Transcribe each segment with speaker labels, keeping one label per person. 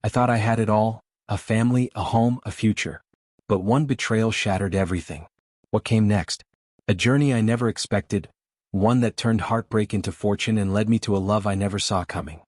Speaker 1: I thought I had it all, a family, a home, a future. But one betrayal shattered everything. What came next? A journey I never expected, one that turned heartbreak into fortune and led me to a love I never saw coming.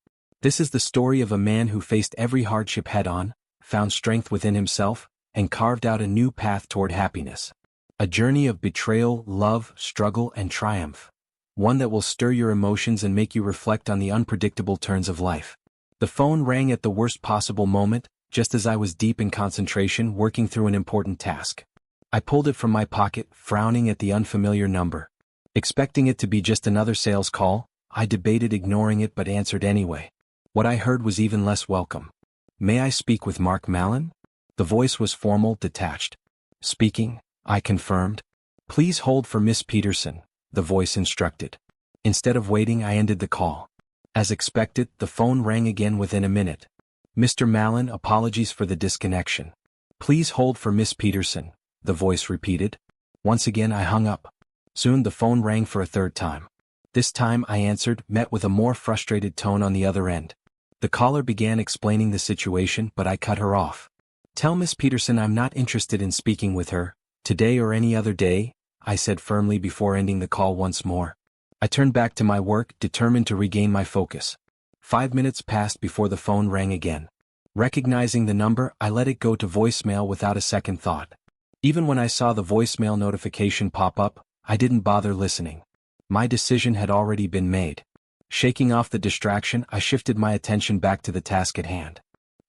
Speaker 1: This is the story of a man who faced every hardship head-on, found strength within himself, and carved out a new path toward happiness. A journey of betrayal, love, struggle, and triumph. One that will stir your emotions and make you reflect on the unpredictable turns of life. The phone rang at the worst possible moment, just as I was deep in concentration working through an important task. I pulled it from my pocket, frowning at the unfamiliar number. Expecting it to be just another sales call, I debated ignoring it but answered anyway. What I heard was even less welcome. "May I speak with Mark Mallon?" The voice was formal, detached. "Speaking," I confirmed. "Please hold for Miss Peterson," the voice instructed. Instead of waiting, I ended the call. As expected, the phone rang again within a minute. "Mr. Mallon, apologies for the disconnection. Please hold for Miss Peterson," the voice repeated. Once again I hung up. Soon the phone rang for a third time. This time I answered, met with a more frustrated tone on the other end. The caller began explaining the situation, but I cut her off. "Tell Miss Peterson I'm not interested in speaking with her, today or any other day," I said firmly before ending the call once more. I turned back to my work, determined to regain my focus. 5 minutes passed before the phone rang again. Recognizing the number, I let it go to voicemail without a second thought. Even when I saw the voicemail notification pop up, I didn't bother listening. My decision had already been made. Shaking off the distraction, I shifted my attention back to the task at hand.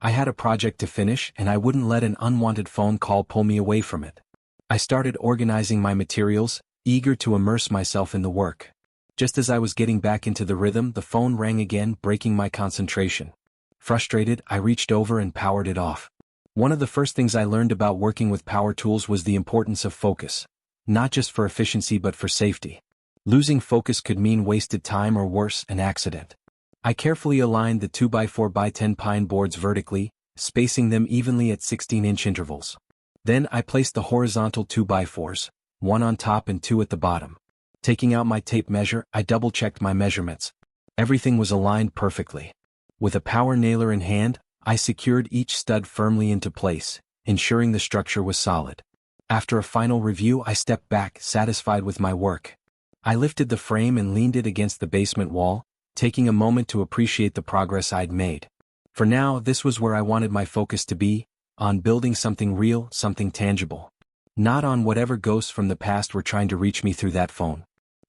Speaker 1: I had a project to finish, and I wouldn't let an unwanted phone call pull me away from it. I started organizing my materials, eager to immerse myself in the work. Just as I was getting back into the rhythm, the phone rang again, breaking my concentration. Frustrated, I reached over and powered it off. One of the first things I learned about working with power tools was the importance of focus. Not just for efficiency but for safety. Losing focus could mean wasted time or worse, an accident. I carefully aligned the 2x4x10 pine boards vertically, spacing them evenly at 16-inch intervals. Then I placed the horizontal 2x4s, one on top and two at the bottom. Taking out my tape measure, I double-checked my measurements. Everything was aligned perfectly. With a power nailer in hand, I secured each stud firmly into place, ensuring the structure was solid. After a final review, I stepped back, satisfied with my work. I lifted the frame and leaned it against the basement wall, taking a moment to appreciate the progress I'd made. For now, this was where I wanted my focus to be, on building something real, something tangible. Not on whatever ghosts from the past were trying to reach me through that phone.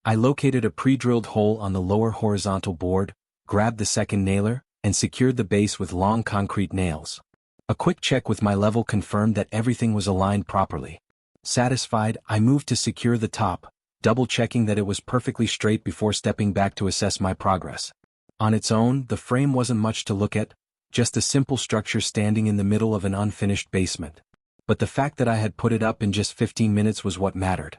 Speaker 1: I located a pre-drilled hole on the lower horizontal board, grabbed the second nailer, and secured the base with long concrete nails. A quick check with my level confirmed that everything was aligned properly. Satisfied, I moved to secure the top, double-checking that it was perfectly straight before stepping back to assess my progress. On its own, the frame wasn't much to look at, just a simple structure standing in the middle of an unfinished basement. But the fact that I had put it up in just 15 minutes was what mattered.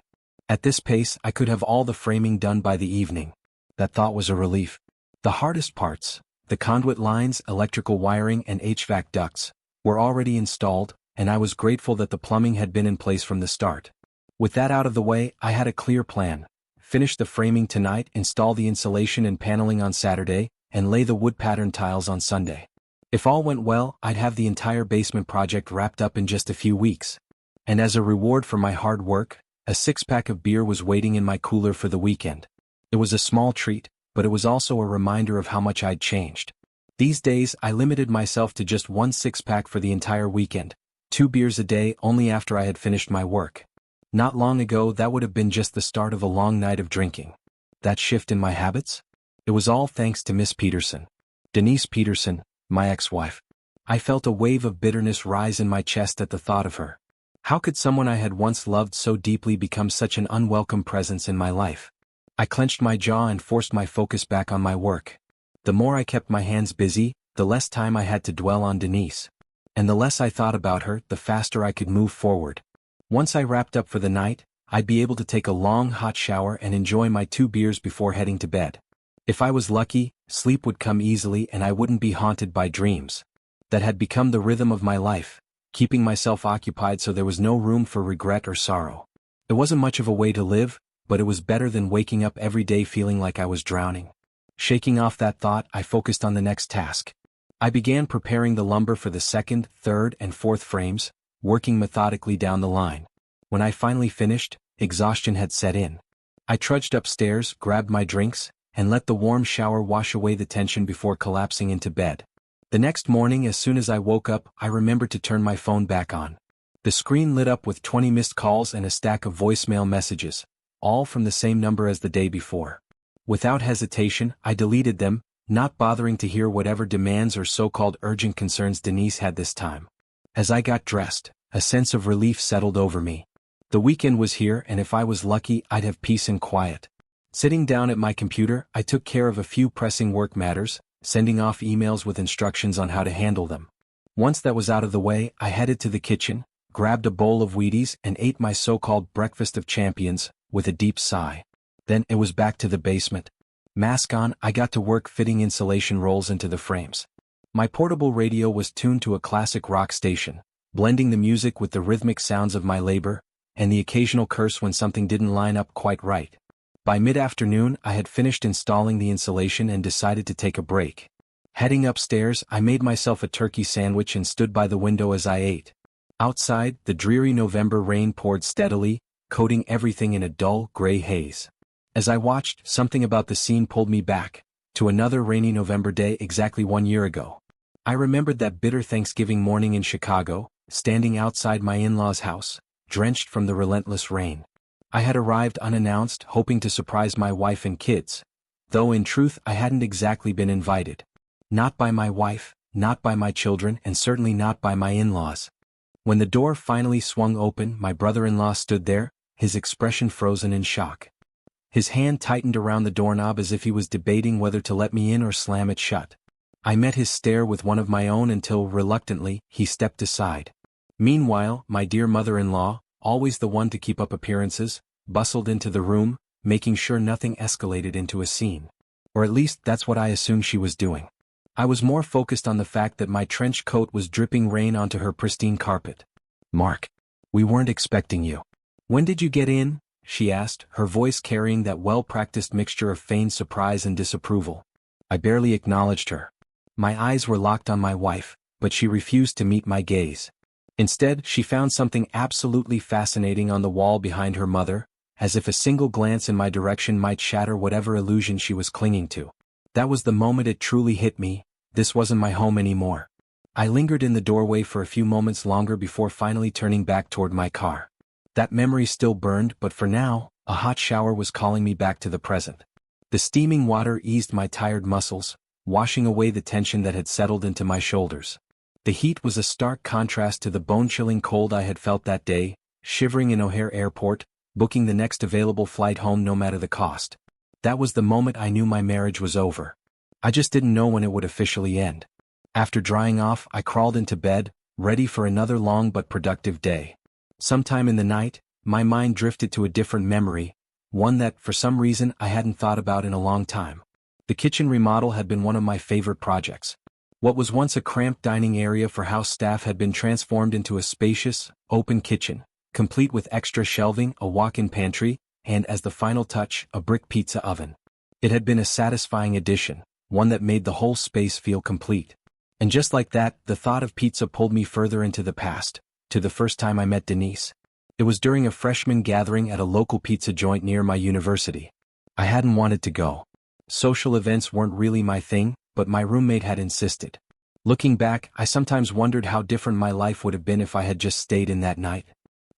Speaker 1: At this pace, I could have all the framing done by the evening. That thought was a relief. The hardest parts, the conduit lines, electrical wiring, and HVAC ducts, were already installed, and I was grateful that the plumbing had been in place from the start. With that out of the way, I had a clear plan. Finish the framing tonight, install the insulation and paneling on Saturday, and lay the wood pattern tiles on Sunday. If all went well, I'd have the entire basement project wrapped up in just a few weeks. And as a reward for my hard work, a 6-pack of beer was waiting in my cooler for the weekend. It was a small treat, but it was also a reminder of how much I'd changed. These days, I limited myself to just one 6-pack for the entire weekend, 2 beers a day only after I had finished my work. Not long ago, that would have been just the start of a long night of drinking. That shift in my habits? It was all thanks to Miss Peterson. Denise Peterson, my ex-wife. I felt a wave of bitterness rise in my chest at the thought of her. How could someone I had once loved so deeply become such an unwelcome presence in my life? I clenched my jaw and forced my focus back on my work. The more I kept my hands busy, the less time I had to dwell on Denise. And the less I thought about her, the faster I could move forward. Once I wrapped up for the night, I'd be able to take a long hot shower and enjoy my 2 beers before heading to bed. If I was lucky, sleep would come easily and I wouldn't be haunted by dreams. That had become the rhythm of my life, keeping myself occupied so there was no room for regret or sorrow. It wasn't much of a way to live, but it was better than waking up every day feeling like I was drowning. Shaking off that thought, I focused on the next task. I began preparing the lumber for the second, third, and fourth frames, working methodically down the line. When I finally finished, exhaustion had set in. I trudged upstairs, grabbed my drinks, and let the warm shower wash away the tension before collapsing into bed. The next morning, as soon as I woke up, I remembered to turn my phone back on. The screen lit up with 20 missed calls and a stack of voicemail messages, all from the same number as the day before. Without hesitation, I deleted them, not bothering to hear whatever demands or so-called urgent concerns Denise had this time. As I got dressed, a sense of relief settled over me. The weekend was here, and if I was lucky, I'd have peace and quiet. Sitting down at my computer, I took care of a few pressing work matters, sending off emails with instructions on how to handle them. Once that was out of the way, I headed to the kitchen, grabbed a bowl of Wheaties and ate my so-called breakfast of champions, with a deep sigh. Then it was back to the basement. Mask on, I got to work fitting insulation rolls into the frames. My portable radio was tuned to a classic rock station, blending the music with the rhythmic sounds of my labor, and the occasional curse when something didn't line up quite right. By mid-afternoon, I had finished installing the insulation and decided to take a break. Heading upstairs, I made myself a turkey sandwich and stood by the window as I ate. Outside, the dreary November rain poured steadily, coating everything in a dull, gray haze. As I watched, something about the scene pulled me back, to another rainy November day exactly 1 year ago. I remembered that bitter Thanksgiving morning in Chicago, standing outside my in-laws' house, drenched from the relentless rain. I had arrived unannounced, hoping to surprise my wife and kids, though in truth I hadn't exactly been invited. Not by my wife, not by my children, and certainly not by my in-laws. When the door finally swung open, my brother-in-law stood there, his expression frozen in shock. His hand tightened around the doorknob as if he was debating whether to let me in or slam it shut. I met his stare with one of my own until, reluctantly, he stepped aside. Meanwhile, my dear mother-in-law, always the one to keep up appearances, bustled into the room, making sure nothing escalated into a scene. Or at least that's what I assumed she was doing. I was more focused on the fact that my trench coat was dripping rain onto her pristine carpet. "Mark, we weren't expecting you. When did you get in?" she asked, her voice carrying that well-practiced mixture of feigned surprise and disapproval. I barely acknowledged her. My eyes were locked on my wife, but she refused to meet my gaze. Instead, she found something absolutely fascinating on the wall behind her mother, as if a single glance in my direction might shatter whatever illusion she was clinging to. That was the moment it truly hit me: this wasn't my home anymore. I lingered in the doorway for a few moments longer before finally turning back toward my car. That memory still burned, but for now, a hot shower was calling me back to the present. The steaming water eased my tired muscles, washing away the tension that had settled into my shoulders. The heat was a stark contrast to the bone-chilling cold I had felt that day, shivering in O'Hare Airport, booking the next available flight home no matter the cost. That was the moment I knew my marriage was over. I just didn't know when it would officially end. After drying off, I crawled into bed, ready for another long but productive day. Sometime in the night, my mind drifted to a different memory, one that, for some reason, I hadn't thought about in a long time. The kitchen remodel had been one of my favorite projects. What was once a cramped dining area for house staff had been transformed into a spacious, open kitchen, complete with extra shelving, a walk-in pantry, and, as the final touch, a brick pizza oven. It had been a satisfying addition, one that made the whole space feel complete. And just like that, the thought of pizza pulled me further into the past, to the first time I met Denise. It was during a freshman gathering at a local pizza joint near my university. I hadn't wanted to go. Social events weren't really my thing, but my roommate had insisted. Looking back, I sometimes wondered how different my life would have been if I had just stayed in that night.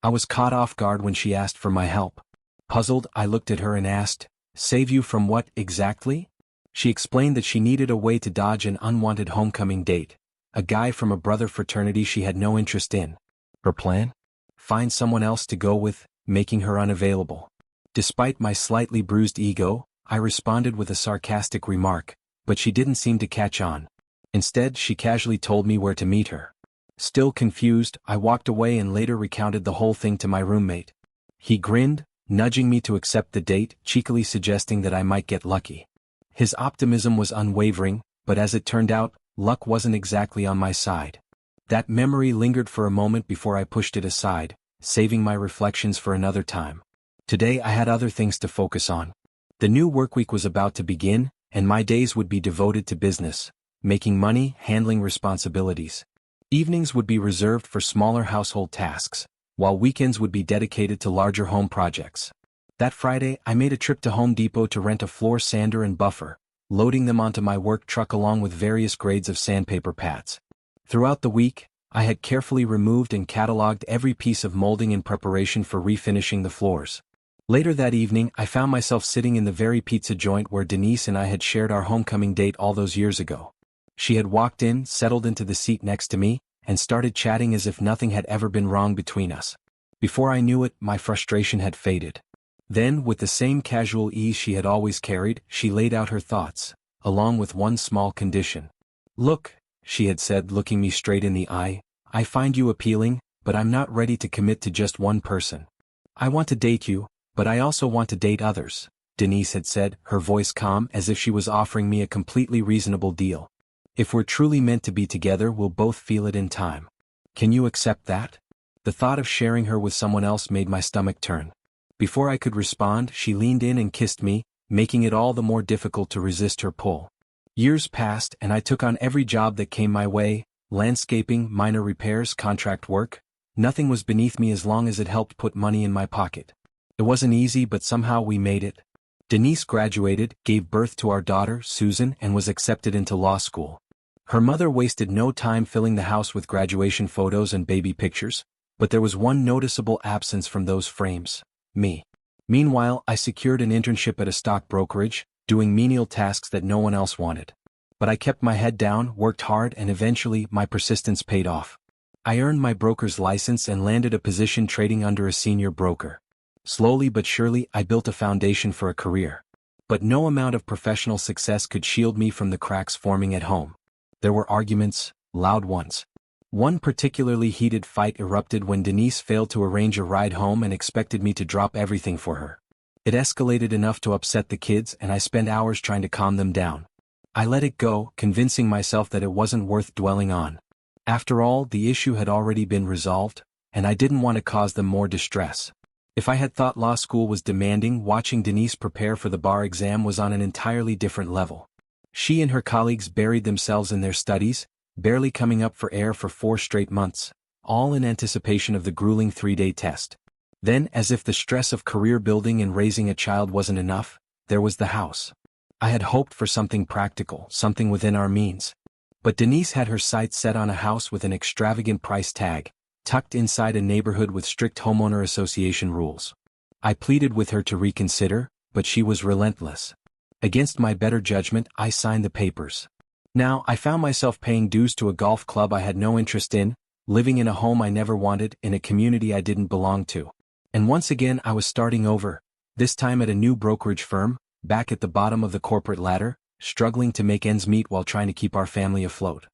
Speaker 1: I was caught off guard when she asked for my help. Puzzled, I looked at her and asked, "Save you from what, exactly?" She explained that she needed a way to dodge an unwanted homecoming date, a guy from a brother fraternity she had no interest in. Her plan? Find someone else to go with, making her unavailable. Despite my slightly bruised ego, I responded with a sarcastic remark, but she didn't seem to catch on. Instead, she casually told me where to meet her. Still confused, I walked away and later recounted the whole thing to my roommate. He grinned, nudging me to accept the date, cheekily suggesting that I might get lucky. His optimism was unwavering, but as it turned out, luck wasn't exactly on my side. That memory lingered for a moment before I pushed it aside, saving my reflections for another time. Today I had other things to focus on. The new workweek was about to begin, and my days would be devoted to business, making money, handling responsibilities. Evenings would be reserved for smaller household tasks, while weekends would be dedicated to larger home projects. That Friday, I made a trip to Home Depot to rent a floor sander and buffer, loading them onto my work truck along with various grades of sandpaper pads. Throughout the week, I had carefully removed and cataloged every piece of molding in preparation for refinishing the floors. Later that evening, I found myself sitting in the very pizza joint where Denise and I had shared our homecoming date all those years ago. She had walked in, settled into the seat next to me, and started chatting as if nothing had ever been wrong between us. Before I knew it, my frustration had faded. Then, with the same casual ease she had always carried, she laid out her thoughts, along with one small condition. "Look," she had said, looking me straight in the eye, "I find you appealing, but I'm not ready to commit to just one person. I want to date you, but I also want to date others," Denise had said, her voice calm as if she was offering me a completely reasonable deal. "If we're truly meant to be together, we'll both feel it in time. Can you accept that?" The thought of sharing her with someone else made my stomach turn. Before I could respond, she leaned in and kissed me, making it all the more difficult to resist her pull. Years passed and I took on every job that came my way: landscaping, minor repairs, contract work. Nothing was beneath me as long as it helped put money in my pocket. It wasn't easy, but somehow we made it. Denise graduated, gave birth to our daughter, Susan, and was accepted into law school. Her mother wasted no time filling the house with graduation photos and baby pictures, but there was one noticeable absence from those frames: me. Meanwhile, I secured an internship at a stock brokerage, doing menial tasks that no one else wanted. But I kept my head down, worked hard, and eventually, my persistence paid off. I earned my broker's license and landed a position trading under a senior broker. Slowly but surely, I built a foundation for a career. But no amount of professional success could shield me from the cracks forming at home. There were arguments, loud ones. One particularly heated fight erupted when Denise failed to arrange a ride home and expected me to drop everything for her. It escalated enough to upset the kids, and I spent hours trying to calm them down. I let it go, convincing myself that it wasn't worth dwelling on. After all, the issue had already been resolved, and I didn't want to cause them more distress. If I had thought law school was demanding, watching Denise prepare for the bar exam was on an entirely different level. She and her colleagues buried themselves in their studies, barely coming up for air for 4 straight months, all in anticipation of the grueling 3-day test. Then, as if the stress of career building and raising a child wasn't enough, there was the house. I had hoped for something practical, something within our means. But Denise had her sights set on a house with an extravagant price tag, tucked inside a neighborhood with strict homeowner association rules. I pleaded with her to reconsider, but she was relentless. Against my better judgment, I signed the papers. Now, I found myself paying dues to a golf club I had no interest in, living in a home I never wanted, in a community I didn't belong to. And once again I was starting over, this time at a new brokerage firm, back at the bottom of the corporate ladder, struggling to make ends meet while trying to keep our family afloat.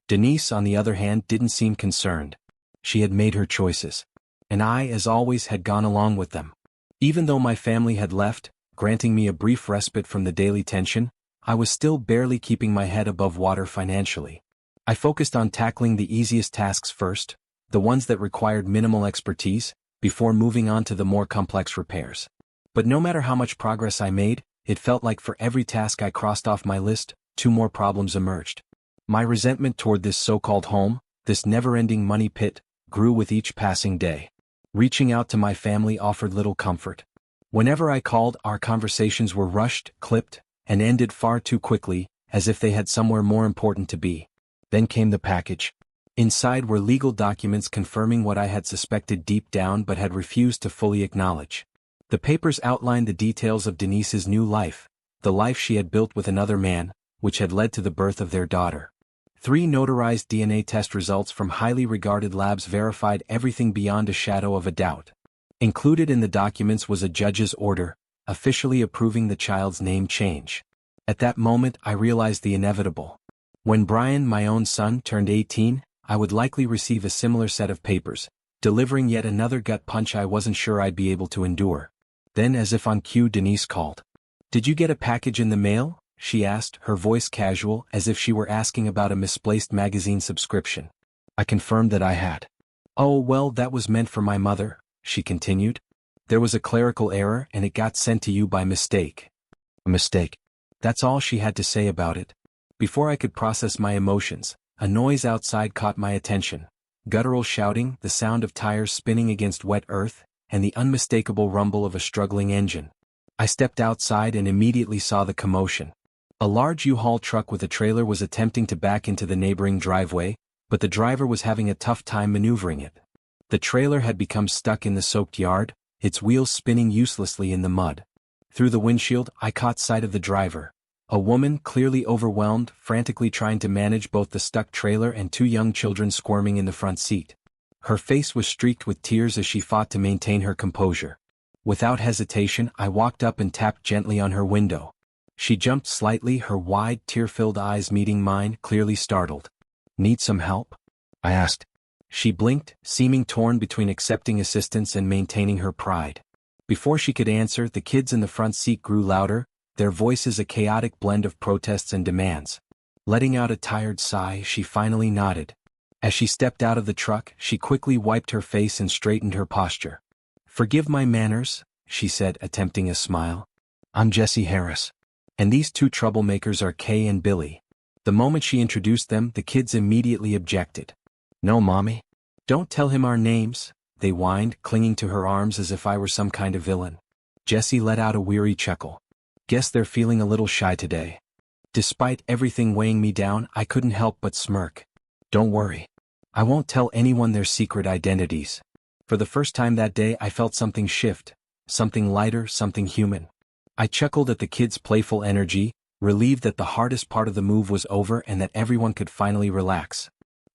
Speaker 1: Denise, on the other hand, didn't seem concerned. She had made her choices. And I, as always, had gone along with them. Even though my family had left, granting me a brief respite from the daily tension, I was still barely keeping my head above water financially. I focused on tackling the easiest tasks first, the ones that required minimal expertise, before moving on to the more complex repairs. But no matter how much progress I made, it felt like for every task I crossed off my list, 2 more problems emerged. My resentment toward this so-called home, this never-ending money pit, grew with each passing day. Reaching out to my family offered little comfort. Whenever I called, our conversations were rushed, clipped, and ended far too quickly, as if they had somewhere more important to be. Then came the package. Inside were legal documents confirming what I had suspected deep down but had refused to fully acknowledge. The papers outlined the details of Denise's new life, the life she had built with another man, which had led to the birth of their daughter. 3 notarized DNA test results from highly regarded labs verified everything beyond a shadow of a doubt. Included in the documents was a judge's order, officially approving the child's name change. At that moment, I realized the inevitable. When Brian, my own son, turned 18, I would likely receive a similar set of papers, delivering yet another gut punch I wasn't sure I'd be able to endure. Then, as if on cue, Denise called. "Did you get a package in the mail?" she asked, her voice casual, as if she were asking about a misplaced magazine subscription. I confirmed that I had. "Oh, well, that was meant for my mother," she continued. "There was a clerical error and it got sent to you by mistake." "A mistake." That's all she had to say about it. Before I could process my emotions, a noise outside caught my attention. Guttural shouting, the sound of tires spinning against wet earth, and the unmistakable rumble of a struggling engine. I stepped outside and immediately saw the commotion. A large U-Haul truck with a trailer was attempting to back into the neighboring driveway, but the driver was having a tough time maneuvering it. The trailer had become stuck in the soaked yard, its wheels spinning uselessly in the mud. Through the windshield, I caught sight of the driver. A woman, clearly overwhelmed, frantically trying to manage both the stuck trailer and two young children squirming in the front seat. Her face was streaked with tears as she fought to maintain her composure. Without hesitation, I walked up and tapped gently on her window. She jumped slightly, her wide, tear-filled eyes meeting mine, clearly startled. "Need some help?" I asked. She blinked, seeming torn between accepting assistance and maintaining her pride. Before she could answer, the kids in the front seat grew louder, their voices a chaotic blend of protests and demands. Letting out a tired sigh, she finally nodded. As she stepped out of the truck, she quickly wiped her face and straightened her posture. "Forgive my manners," she said, attempting a smile. "I'm Jessie Harris. And these two troublemakers are Kay and Billy." The moment she introduced them, the kids immediately objected. "No, Mommy. Don't tell him our names," they whined, clinging to her arms as if I were some kind of villain. Jessie let out a weary chuckle. "Guess they're feeling a little shy today." Despite everything weighing me down, I couldn't help but smirk. "Don't worry. I won't tell anyone their secret identities." For the first time that day, I felt something shift, something lighter, something human. I chuckled at the kids' playful energy, relieved that the hardest part of the move was over and that everyone could finally relax.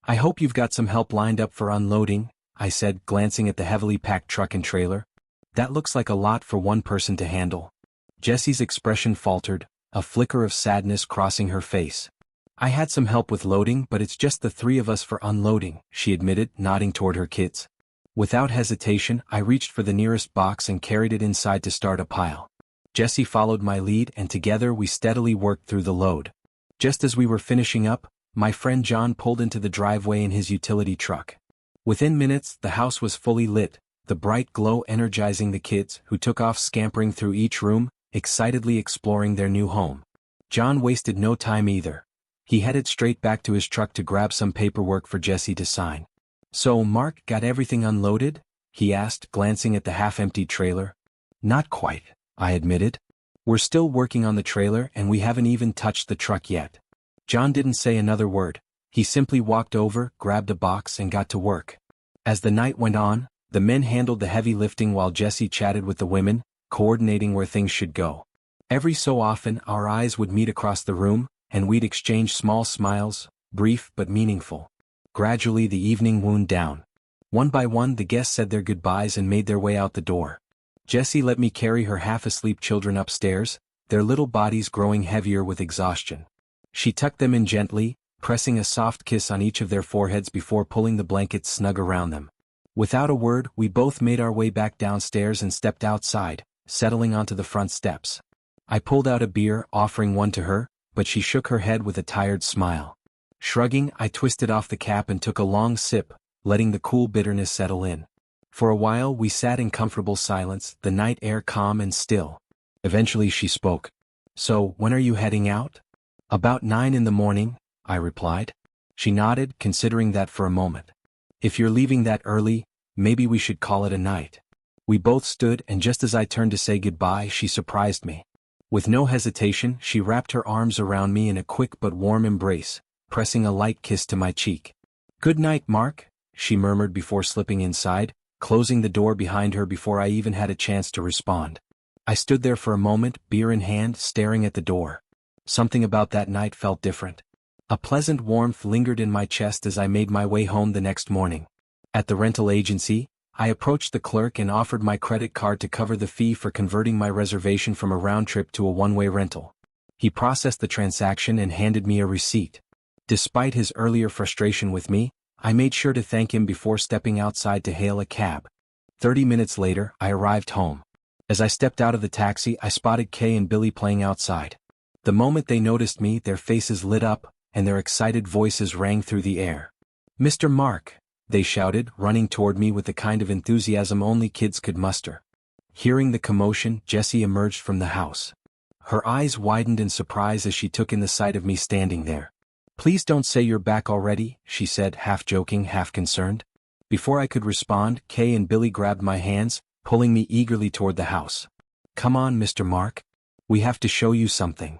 Speaker 1: "I hope you've got some help lined up for unloading," I said, glancing at the heavily packed truck and trailer. "That looks like a lot for one person to handle." Jessie's expression faltered, a flicker of sadness crossing her face. "I had some help with loading, but it's just the three of us for unloading," she admitted, nodding toward her kids. Without hesitation, I reached for the nearest box and carried it inside to start a pile. Jessie followed my lead, and together we steadily worked through the load. Just as we were finishing up, my friend John pulled into the driveway in his utility truck. Within minutes, the house was fully lit, the bright glow energizing the kids, who took off scampering through each room, excitedly exploring their new home. John wasted no time either. He headed straight back to his truck to grab some paperwork for Jessie to sign. "So, Mark, got everything unloaded?" he asked, glancing at the half-emptied trailer. "Not quite," I admitted. "We're still working on the trailer and we haven't even touched the truck yet." John didn't say another word. He simply walked over, grabbed a box and got to work. As the night went on, the men handled the heavy lifting while Jessie chatted with the women, coordinating where things should go. Every so often, our eyes would meet across the room, and we'd exchange small smiles, brief but meaningful. Gradually the evening wound down. One by one the guests said their goodbyes and made their way out the door. Jessie let me carry her half-asleep children upstairs, their little bodies growing heavier with exhaustion. She tucked them in gently, pressing a soft kiss on each of their foreheads before pulling the blankets snug around them. Without a word, we both made our way back downstairs and stepped outside, settling onto the front steps. I pulled out a beer, offering one to her, but she shook her head with a tired smile. Shrugging, I twisted off the cap and took a long sip, letting the cool bitterness settle in. For a while we sat in comfortable silence, the night air calm and still. Eventually she spoke. "So, when are you heading out?" "About 9 in the morning," I replied. She nodded, considering that for a moment. "If you're leaving that early, maybe we should call it a night." We both stood, and just as I turned to say goodbye, she surprised me. With no hesitation, she wrapped her arms around me in a quick but warm embrace, pressing a light kiss to my cheek. "Good night, Mark," she murmured before slipping inside, closing the door behind her before I even had a chance to respond. I stood there for a moment, beer in hand, staring at the door. Something about that night felt different. A pleasant warmth lingered in my chest as I made my way home the next morning. At the rental agency, I approached the clerk and offered my credit card to cover the fee for converting my reservation from a round trip to a one-way rental. He processed the transaction and handed me a receipt. Despite his earlier frustration with me, I made sure to thank him before stepping outside to hail a cab. 30 minutes later, I arrived home. As I stepped out of the taxi, I spotted Kay and Billy playing outside. The moment they noticed me, their faces lit up, and their excited voices rang through the air. "Mr. Mark," they shouted, running toward me with the kind of enthusiasm only kids could muster. Hearing the commotion, Jessie emerged from the house. Her eyes widened in surprise as she took in the sight of me standing there. "Please don't say you're back already," she said, half joking, half concerned. Before I could respond, Kay and Billy grabbed my hands, pulling me eagerly toward the house. "Come on, Mr. Mark. We have to show you something."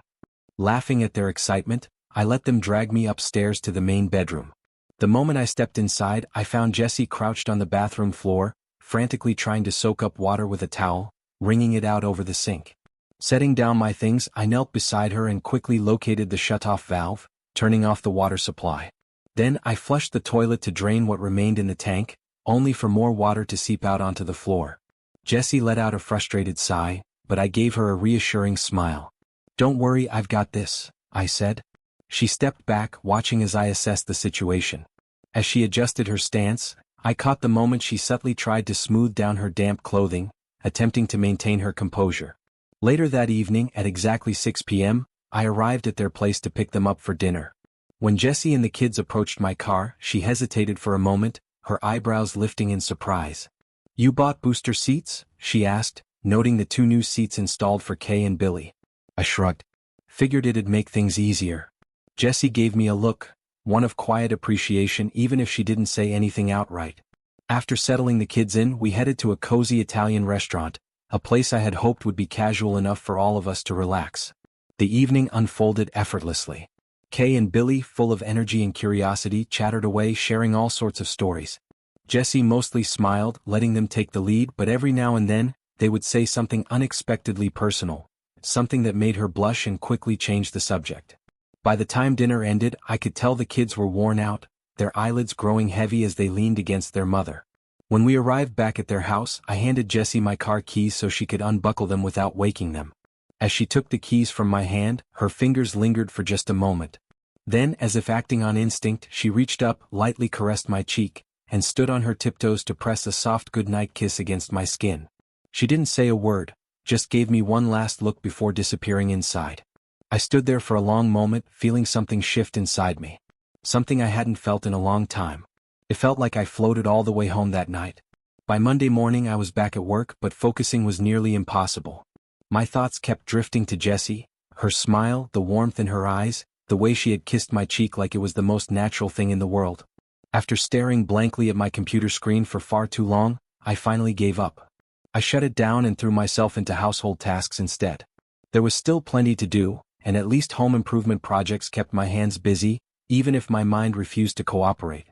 Speaker 1: Laughing at their excitement, I let them drag me upstairs to the main bedroom. The moment I stepped inside, I found Jessie crouched on the bathroom floor, frantically trying to soak up water with a towel, wringing it out over the sink. Setting down my things, I knelt beside her and quickly located the shut-off valve, turning off the water supply. Then I flushed the toilet to drain what remained in the tank, only for more water to seep out onto the floor. Jessie let out a frustrated sigh, but I gave her a reassuring smile. "Don't worry, I've got this," I said. She stepped back, watching as I assessed the situation. As she adjusted her stance, I caught the moment she subtly tried to smooth down her damp clothing, attempting to maintain her composure. Later that evening, at exactly 6 p.m., I arrived at their place to pick them up for dinner. When Jessie and the kids approached my car, she hesitated for a moment, her eyebrows lifting in surprise. "You bought booster seats?" she asked, noting the 2 new seats installed for Kay and Billy. I shrugged. "Figured it'd make things easier." Jessie gave me a look, one of quiet appreciation even if she didn't say anything outright. After settling the kids in, we headed to a cozy Italian restaurant, a place I had hoped would be casual enough for all of us to relax. The evening unfolded effortlessly. Kay and Billy, full of energy and curiosity, chattered away, sharing all sorts of stories. Jessie mostly smiled, letting them take the lead, but every now and then, they would say something unexpectedly personal, something that made her blush and quickly change the subject. By the time dinner ended, I could tell the kids were worn out, their eyelids growing heavy as they leaned against their mother. When we arrived back at their house, I handed Jessie my car keys so she could unbuckle them without waking them. As she took the keys from my hand, her fingers lingered for just a moment. Then, as if acting on instinct, she reached up, lightly caressed my cheek, and stood on her tiptoes to press a soft goodnight kiss against my skin. She didn't say a word, just gave me one last look before disappearing inside. I stood there for a long moment, feeling something shift inside me. Something I hadn't felt in a long time. It felt like I floated all the way home that night. By Monday morning I was back at work, but focusing was nearly impossible. My thoughts kept drifting to Jessie, her smile, the warmth in her eyes, the way she had kissed my cheek like it was the most natural thing in the world. After staring blankly at my computer screen for far too long, I finally gave up. I shut it down and threw myself into household tasks instead. There was still plenty to do, and at least home improvement projects kept my hands busy, even if my mind refused to cooperate.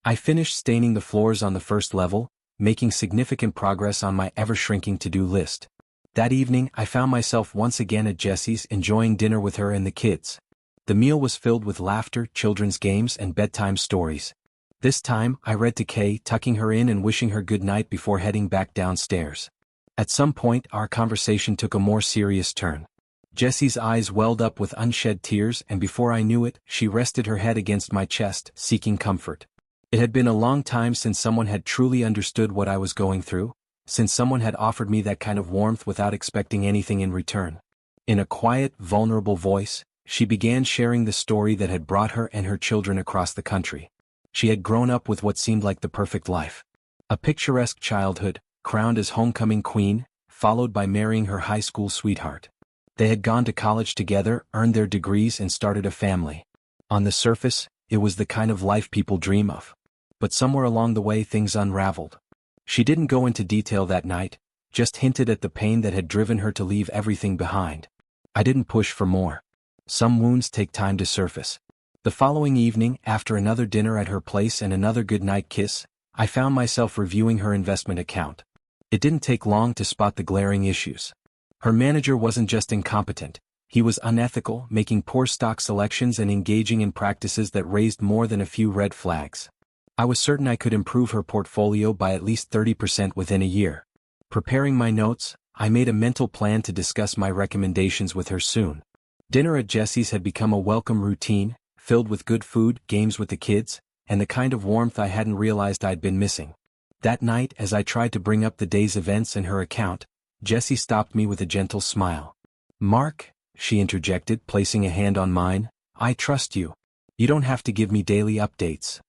Speaker 1: I finished staining the floors on the first level, making significant progress on my ever-shrinking to-do list. That evening, I found myself once again at Jessie's, enjoying dinner with her and the kids. The meal was filled with laughter, children's games, and bedtime stories. This time, I read to Kay, tucking her in and wishing her good night before heading back downstairs. At some point, our conversation took a more serious turn. Jessie's eyes welled up with unshed tears, and before I knew it, she rested her head against my chest, seeking comfort. It had been a long time since someone had truly understood what I was going through, since someone had offered me that kind of warmth without expecting anything in return. In a quiet, vulnerable voice, she began sharing the story that had brought her and her children across the country. She had grown up with what seemed like the perfect life. A picturesque childhood, crowned as homecoming queen, followed by marrying her high school sweetheart. They had gone to college together, earned their degrees, and started a family. On the surface, it was the kind of life people dream of. But somewhere along the way things unraveled. She didn't go into detail that night, just hinted at the pain that had driven her to leave everything behind. I didn't push for more. Some wounds take time to surface. The following evening, after another dinner at her place and another goodnight kiss, I found myself reviewing her investment account. It didn't take long to spot the glaring issues. Her manager wasn't just incompetent, he was unethical, making poor stock selections and engaging in practices that raised more than a few red flags. I was certain I could improve her portfolio by at least 30% within a year. Preparing my notes, I made a mental plan to discuss my recommendations with her soon. Dinner at Jessie's had become a welcome routine, filled with good food, games with the kids, and the kind of warmth I hadn't realized I'd been missing. That night, as I tried to bring up the day's events in her account, Jessie stopped me with a gentle smile. "Mark," she interjected, placing a hand on mine, "I trust you. You don't have to give me daily updates."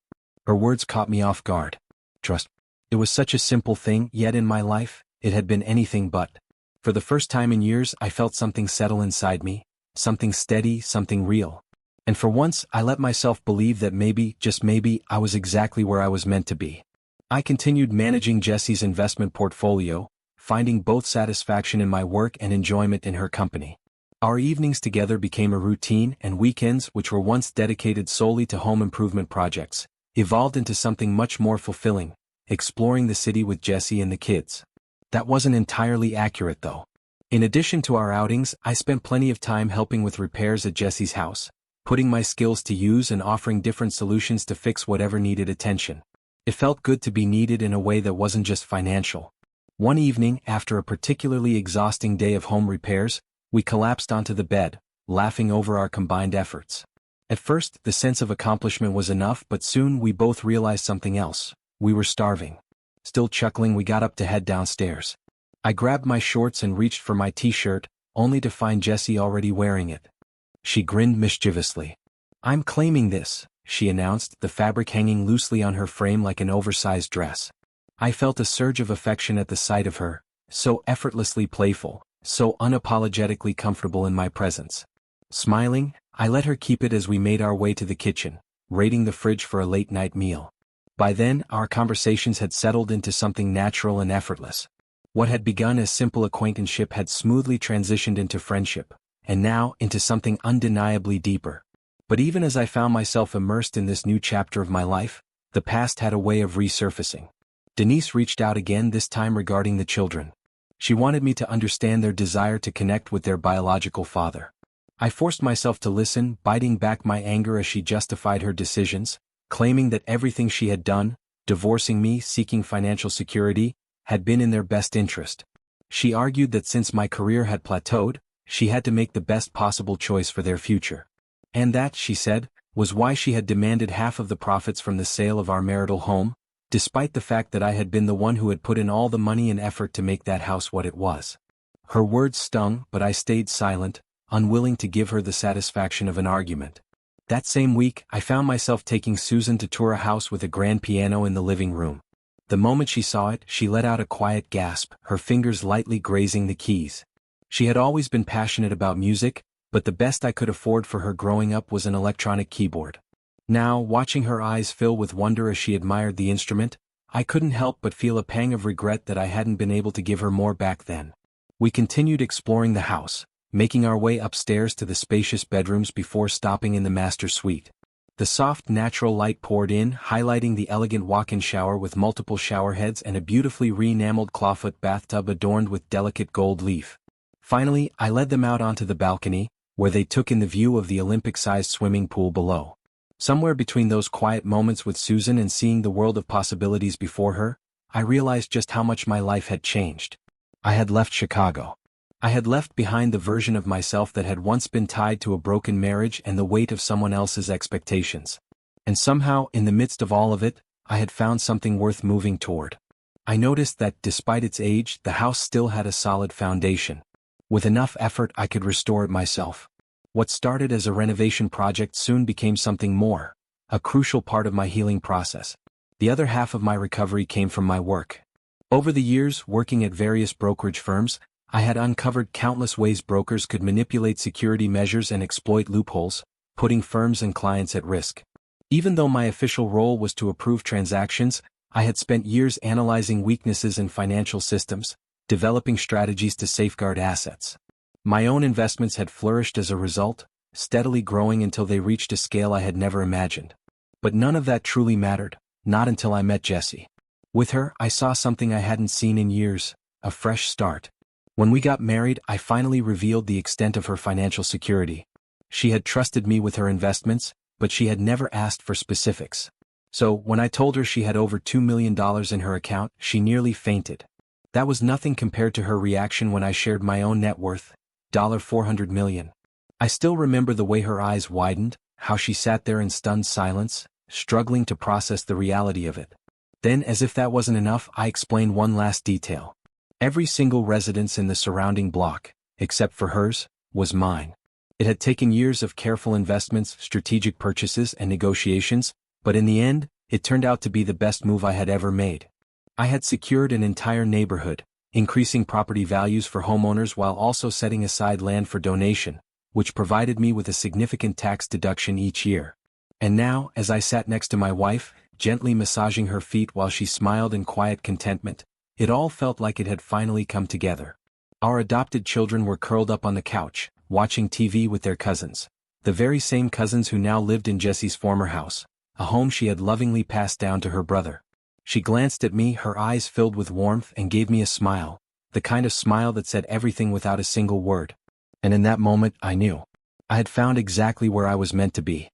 Speaker 1: Her words caught me off guard. Trust. It was such a simple thing, yet in my life, it had been anything but. For the first time in years, I felt something settle inside me, something steady, something real. And for once, I let myself believe that maybe, just maybe, I was exactly where I was meant to be. I continued managing Jessie's investment portfolio, finding both satisfaction in my work and enjoyment in her company. Our evenings together became a routine, and weekends, which were once dedicated solely to home improvement projects, evolved into something much more fulfilling, exploring the city with Jessie and the kids. That wasn't entirely accurate though. In addition to our outings, I spent plenty of time helping with repairs at Jessie's house, putting my skills to use and offering different solutions to fix whatever needed attention. It felt good to be needed in a way that wasn't just financial. One evening, after a particularly exhausting day of home repairs, we collapsed onto the bed, laughing over our combined efforts. At first, the sense of accomplishment was enough, but soon we both realized something else. We were starving. Still chuckling, we got up to head downstairs. I grabbed my shorts and reached for my t-shirt, only to find Jessie already wearing it. She grinned mischievously. "I'm claiming this," she announced, the fabric hanging loosely on her frame like an oversized dress. I felt a surge of affection at the sight of her, so effortlessly playful, so unapologetically comfortable in my presence. Smiling, I let her keep it as we made our way to the kitchen, raiding the fridge for a late-night meal. By then, our conversations had settled into something natural and effortless. What had begun as simple acquaintanceship had smoothly transitioned into friendship, and now into something undeniably deeper. But even as I found myself immersed in this new chapter of my life, the past had a way of resurfacing. Denise reached out again, this time regarding the children. She wanted me to understand their desire to connect with their biological father. I forced myself to listen, biting back my anger as she justified her decisions, claiming that everything she had done, divorcing me, seeking financial security, had been in their best interest. She argued that since my career had plateaued, she had to make the best possible choice for their future. And that, she said, was why she had demanded half of the profits from the sale of our marital home, despite the fact that I had been the one who had put in all the money and effort to make that house what it was. Her words stung, but I stayed silent, unwilling to give her the satisfaction of an argument. That same week, I found myself taking Susan to tour a house with a grand piano in the living room. The moment she saw it, she let out a quiet gasp, her fingers lightly grazing the keys. She had always been passionate about music, but the best I could afford for her growing up was an electronic keyboard. Now, watching her eyes fill with wonder as she admired the instrument, I couldn't help but feel a pang of regret that I hadn't been able to give her more back then. We continued exploring the house, making our way upstairs to the spacious bedrooms before stopping in the master suite. The soft natural light poured in, highlighting the elegant walk-in shower with multiple shower heads and a beautifully re-enameled clawfoot bathtub adorned with delicate gold leaf. Finally, I led them out onto the balcony, where they took in the view of the Olympic-sized swimming pool below. Somewhere between those quiet moments with Susan and seeing the world of possibilities before her, I realized just how much my life had changed. I had left Chicago. I had left behind the version of myself that had once been tied to a broken marriage and the weight of someone else's expectations. And somehow, in the midst of all of it, I had found something worth moving toward. I noticed that, despite its age, the house still had a solid foundation. With enough effort, I could restore it myself. What started as a renovation project soon became something more, a crucial part of my healing process. The other half of my recovery came from my work. Over the years, working at various brokerage firms, I had uncovered countless ways brokers could manipulate security measures and exploit loopholes, putting firms and clients at risk. Even though my official role was to approve transactions, I had spent years analyzing weaknesses in financial systems, developing strategies to safeguard assets. My own investments had flourished as a result, steadily growing until they reached a scale I had never imagined. But none of that truly mattered, not until I met Jessie. With her, I saw something I hadn't seen in years, a fresh start. When we got married, I finally revealed the extent of her financial security. She had trusted me with her investments, but she had never asked for specifics. So, when I told her she had over $2 million in her account, she nearly fainted. That was nothing compared to her reaction when I shared my own net worth, $400 million. I still remember the way her eyes widened, how she sat there in stunned silence, struggling to process the reality of it. Then, as if that wasn't enough, I explained one last detail. Every single residence in the surrounding block, except for hers, was mine. It had taken years of careful investments, strategic purchases, and negotiations, but in the end, it turned out to be the best move I had ever made. I had secured an entire neighborhood, increasing property values for homeowners while also setting aside land for donation, which provided me with a significant tax deduction each year. And now, as I sat next to my wife, gently massaging her feet while she smiled in quiet contentment, it all felt like it had finally come together. Our adopted children were curled up on the couch, watching TV with their cousins. The very same cousins who now lived in Jessie's former house, a home she had lovingly passed down to her brother. She glanced at me, her eyes filled with warmth, and gave me a smile, the kind of smile that said everything without a single word. And in that moment I knew. I had found exactly where I was meant to be.